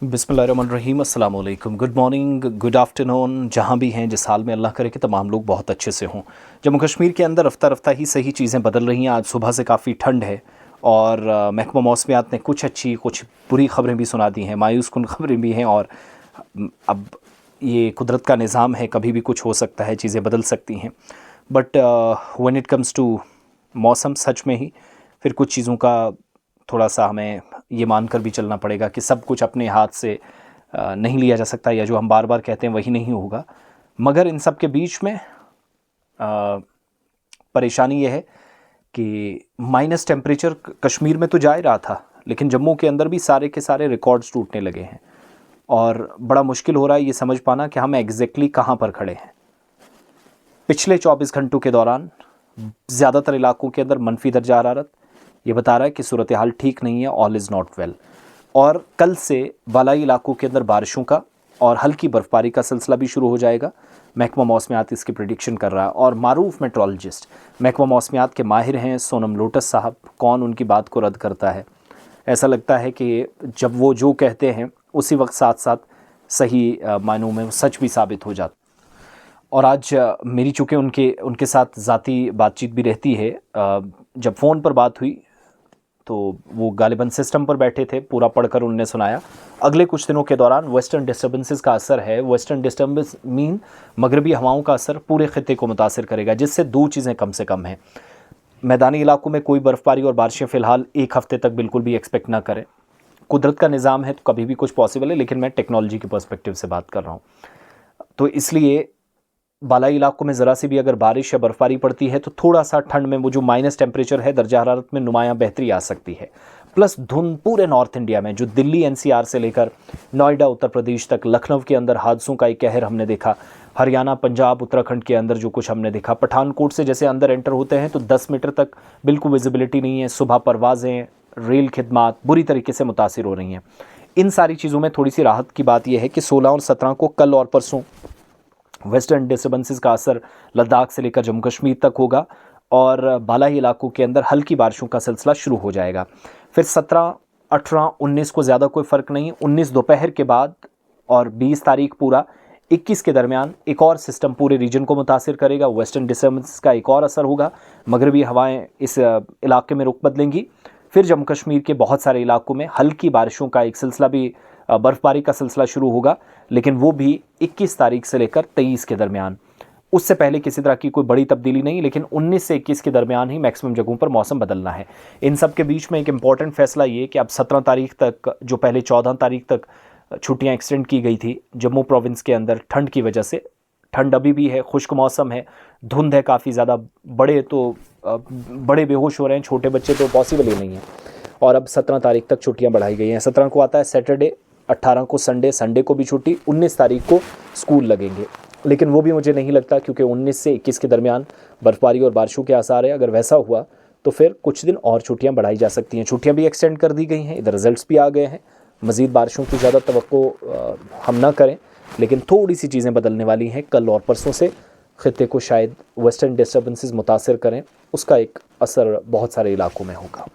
बिस्मिल्लाहिर्रहमानिर्रहीम, अस्सलाम वालेकुम, गुड मॉर्निंग, गुड आफ्टरनून, जहाँ भी हैं जिस हाल में, अल्लाह करे कि तमाम लोग बहुत अच्छे से हों। जम्मू कश्मीर के अंदर रफ्ता रफ्ता ही सही चीज़ें बदल रही हैं। आज सुबह से काफ़ी ठंड है और महकमा मौसमियात ने कुछ अच्छी कुछ बुरी ख़बरें भी सुना दी हैं, मायूस कुन ख़बरें भी हैं। और अब ये कुदरत का निज़ाम है, कभी भी कुछ हो सकता है, चीज़ें बदल सकती हैं। But when it comes to मौसम, सच में ही फिर कुछ चीज़ों का थोड़ा सा हमें ये मानकर भी चलना पड़ेगा कि सब कुछ अपने हाथ से नहीं लिया जा सकता, या जो हम बार बार कहते हैं वही नहीं होगा। मगर इन सब के बीच में परेशानी ये है कि माइनस टेम्परेचर कश्मीर में तो जा ही रहा था, लेकिन जम्मू के अंदर भी सारे के सारे रिकॉर्ड्स टूटने लगे हैं। और बड़ा मुश्किल हो रहा है ये समझ पाना कि हम एग्जैक्टली कहाँ पर खड़े हैं। पिछले 24 घंटों के दौरान ज़्यादातर इलाकों के अंदर मनफी दर्जा हरारत, ये बता रहा है कि सूरत हाल ठीक नहीं है, ऑल इज़ नॉट वेल। और कल से बालाई इलाकों के अंदर बारिशों का और हल्की बर्फबारी का सिलसिला भी शुरू हो जाएगा। महकमा मौसमियात इसकी प्रेडिक्शन कर रहा है। और मारूफ मेट्रोलॉजिस्ट महकमा मौसमियात के माहिर हैं सोनम लोटस साहब, कौन उनकी बात को रद्द करता है। ऐसा लगता है कि जब वो जो कहते हैं उसी वक्त साथ साथ सही मायनों में सच भी साबित हो जाता। और आज मेरी चूँकि उनके साथ ज़ाती बातचीत भी रहती है, जब फ़ोन पर बात हुई तो वो गालिबन सिस्टम पर बैठे थे, पूरा पढ़कर उन्होंने सुनाया। अगले कुछ दिनों के दौरान वेस्टर्न डिस्टर्बेंसेस का असर है। वेस्टर्न डिस्टर्बेंस मीन मगरबी हवाओं का असर पूरे खित्ते को मुतासिर करेगा, जिससे दो चीज़ें कम से कम हैं। मैदानी इलाकों में कोई बर्फ़बारी और बारिशें फ़िलहाल एक हफ़्ते तक बिल्कुल भी एक्सपेक्ट ना करें। कुदरत का निज़ाम है तो कभी भी कुछ पॉसिबल है, लेकिन मैं टेक्नोलॉजी के पर्सपेक्टिव से बात कर रहा हूँ। तो इसलिए बालाई इलाकों में ज़रा सी भी अगर बारिश या बर्फबारी पड़ती है तो थोड़ा सा ठंड में वो जो माइनस टेम्परेचर है, दर्जा हरारत में नुमायाँ बेहतरी आ सकती है। प्लस धुंध पूरे नॉर्थ इंडिया में, जो दिल्ली एनसीआर से लेकर नोएडा उत्तर प्रदेश तक, लखनऊ के अंदर हादसों का एक कहर हमने देखा। हरियाणा, पंजाब, उत्तराखंड के अंदर जो कुछ हमने देखा। पठानकोट से जैसे अंदर एंटर होते हैं तो 10 मीटर तक बिल्कुल विजिबिलिटी नहीं है। सुबह परवाज़ें, रेल खिदमात बुरी तरीके से मुतासिर हो रही हैं। इन सारी चीज़ों में थोड़ी सी राहत की बात यह है कि 16 और 17 को, कल और परसों, वेस्टर्न डिस्टर्बेंसेस का असर लद्दाख से लेकर जम्मू कश्मीर तक होगा और बालाई इलाकों के अंदर हल्की बारिशों का सिलसिला शुरू हो जाएगा। फिर 17, 18, 19 को ज़्यादा कोई फ़र्क नहीं। 19 दोपहर के बाद और 20 तारीख पूरा, 21 के दरमियान एक और सिस्टम पूरे रीजन को मुतासिर करेगा। वेस्टर्न डिस्टर्बेंसेस का एक और असर होगा, मगरबी हवाएं इस इलाके में रुख बदलेंगी। फिर जम्मू कश्मीर के बहुत सारे इलाकों में हल्की बारिशों का एक सिलसिला भी, बर्फबारी का सिलसिला शुरू होगा, लेकिन वो भी 21 तारीख से लेकर 23 के दरमियान। उससे पहले किसी तरह की कोई बड़ी तब्दीली नहीं, लेकिन 19 से 21 के दरमियान ही मैक्सिमम जगहों पर मौसम बदलना है। इन सब के बीच में एक इम्पॉर्टेंट फैसला ये कि अब 17 तारीख तक, जो पहले 14 तारीख तक छुट्टियां एक्सटेंड की गई थी जम्मू प्रोविंस के अंदर ठंड की वजह से, ठंड अभी भी है, खुश्क मौसम है, धुंध है काफ़ी ज़्यादा, बड़े बेहोश हो रहे हैं, छोटे बच्चे तो पॉसिबल ही नहीं है। और अब 17 तारीख तक छुट्टियां बढ़ाई गई हैं। 17 को आता है सैटरडे, 18 को संडे, संडे को भी छुट्टी, 19 तारीख को स्कूल लगेंगे। लेकिन वो भी मुझे नहीं लगता, क्योंकि 19 से 21 के दरमियान बर्फबारी और बारिशों के आसार है। अगर वैसा हुआ तो फिर कुछ दिन और छुट्टियां बढ़ाई जा सकती हैं। छुट्टियां भी एक्सटेंड कर दी गई हैं, इधर रिजल्ट्स भी आ गए हैं। मज़ीद बारिशों की ज़्यादा तवक्को हम ना करें, लेकिन थोड़ी सी चीज़ें बदलने वाली हैं। कल और परसों से खित्ते को शायद वेस्टर्न डिस्टर्बेंसेस मुतासिर करें, उसका एक असर बहुत सारे इलाकों में होगा।